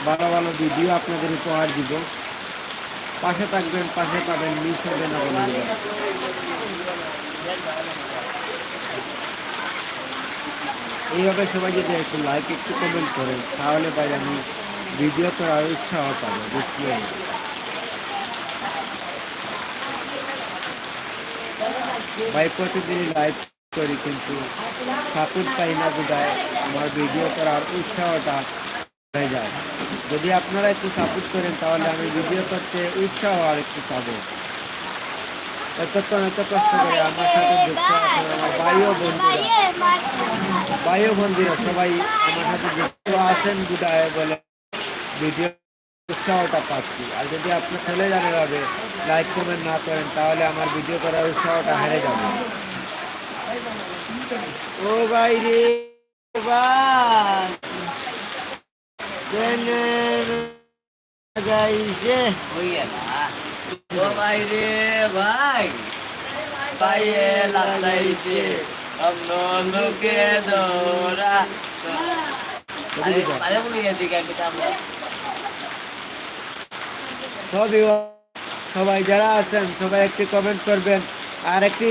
ভালো ভালো ভিডিও আপনাদের উপহার দিব। পাশে থাকবেন, পাশে পাবেন, মিস হবে না বন্ধুরা। এইভাবে সবাই যদি একটু লাইক একটু কমেন্ট করেন তাহলে ভাই আমি ভিডিও করার উৎসাহ পাবো, বুঝলেন? ভাই প্রতিদিনই লাইভ করি কিন্তু সাপোর্ট পাই না, বিদায় আমার ভিডিও করার উৎসাহটা হয়ে যায়। যদি আপনারা একটু সাপোর্ট করেন তাহলে আমি ভিডিও করতে উৎসাহ আর একটু পাবো। এতক্ষণ এত কষ্ট করে আমার সাথে যুক্ত আছেন আমার ভাই ও বন্ধুরা সবাই আমার সাথে যুক্ত আছেন বিদায় বলে ভিডিও উৎসাহটা পাচ্ছি। আর যদি আপনি চলে যান এভাবে লাইক কমেন্ট না করেন তাহলে আমার ভিডিও করার উৎসাহটা হারিয়ে যাবে। ও ভাই রে ভাই গাইছে ও ভাই রে ভাই পায়ে লাগাইছে অন্য লোকে দৌড়া আরে বলি এদিকে আমরা সবাই যারা আছেন সবাই একটি কমেন্ট করবেন আর একটি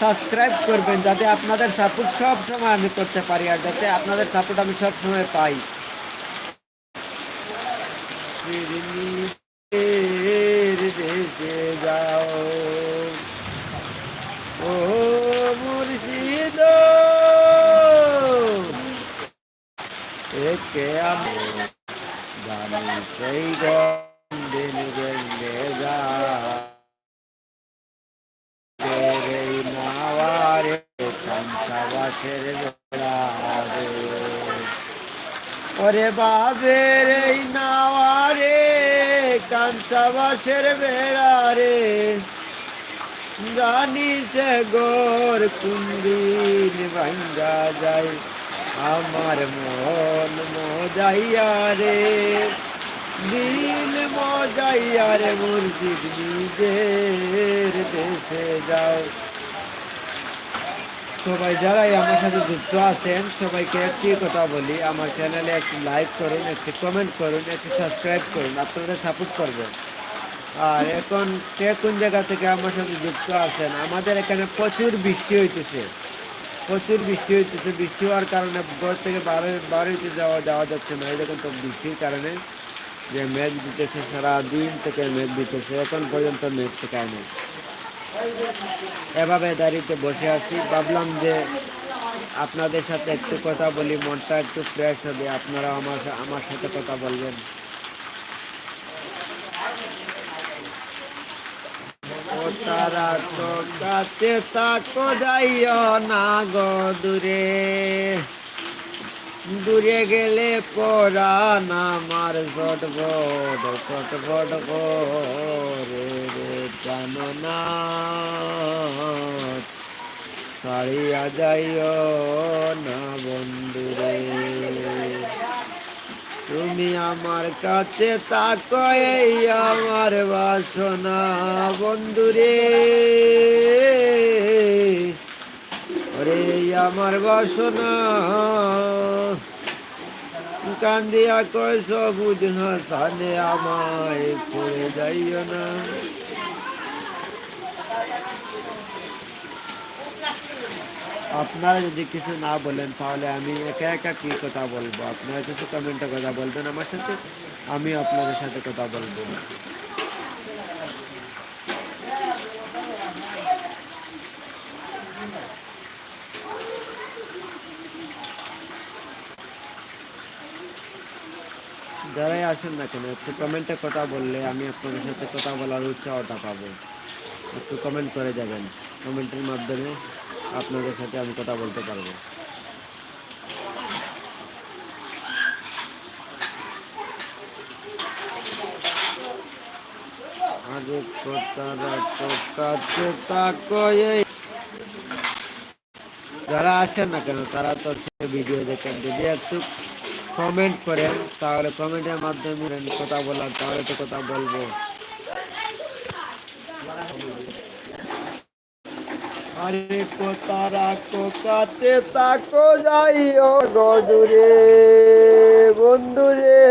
সাবস্ক্রাইব করবেন, যাতে আপনাদের সাপোর্ট সব সময় আমি করতে পারি আর যাতে আপনাদের সাপোর্ট আমি সব সময় পাই। দেশে যাও ও মুর্শিদ একে আমি জানি সেই দিন গেলে যা নাওয়ারে কাঞ্চাবাসের বেড়া রে ওরে বাবের এই নাওয়ারে কাঞ্চাবাসের বেড়া রে জানি সে গোর কুন্দিন ভাঙ্গা যায় আমার মন মজাইয়া রে দিল মজাইয়া রে মুর্শিদ নিজের দেশে যাও। সবাই যারাই আমার সাথে যুক্ত আছেন সবাইকে একটি কথা বলি, আমার চ্যানেলে একটি লাইক করুন, একটি কমেন্ট করুন, একটি সাবস্ক্রাইব করুন, আপনাদের সাপোর্ট করবেন। আর এখন কে কোন জায়গা থেকে আমার সাথে যুক্ত আছেন? আমাদের এখানে প্রচুর বৃষ্টি হইতেছে, প্রচুর বৃষ্টি হইতেছে। বৃষ্টি হওয়ার কারণে ঘর থেকে বাড়িতে যাওয়া যাচ্ছে না। এই দেখুন তো বৃষ্টির কারণে যে মেঘ দিতেছে, সারাদিন থেকে মেঘ দিতেছে, এখন পর্যন্ত মেঘ থেকে নেই। এভাবে দাঁড়িয়ে বসে আছি, ভাবলাম যে আপনাদের সাথে একটু কথা বলি, মনটা একটু ফ্রেশ হবে, আপনারা আমার সাথে কথা বলবেন। ও তারা তো কাছে তাকো যাইও না গো দূরে, দূরে গেলে পরাণ আমার ছটফট করে রে জানো না ছাড়িয়া যাইও না বন্ধুরে। তুমি আমার কাছে তাকো এই আমার বাসনা বন্ধুরে, ওরে আমার বাসনা কান্দিয়া কয় সবুজ হাসানে আমায় পড়ে যাইও না। আপনারা যদি কিছু না বলেন তাহলে আমি একা একা কি কথা বলবো? আপনারা কিছু কমেন্টে কথা বলবেন আমার সাথে, আমি আপনাদের সাথে কথা বলবো। যারাই আসেন না কেন একটু কমেন্টে কথা বললে আমি আপনাদের সাথে কথা বলার উৎসাহটা পাবো। একটু কমেন্ট করে যাবেন, কমেন্টের মাধ্যমে আপনাদের সাথে আমি কথা বলতে পারবো। আগে যারা আসেন না কেন তারা তো ভিডিও দেখেন, যদি একটু কমেন্ট করেন তাহলে কমেন্টের মাধ্যমে কথা বলার তাহলে তো কথা বলবো। আরে তারা কাছে তাকো যাইও গদুরে বন্ধুরে।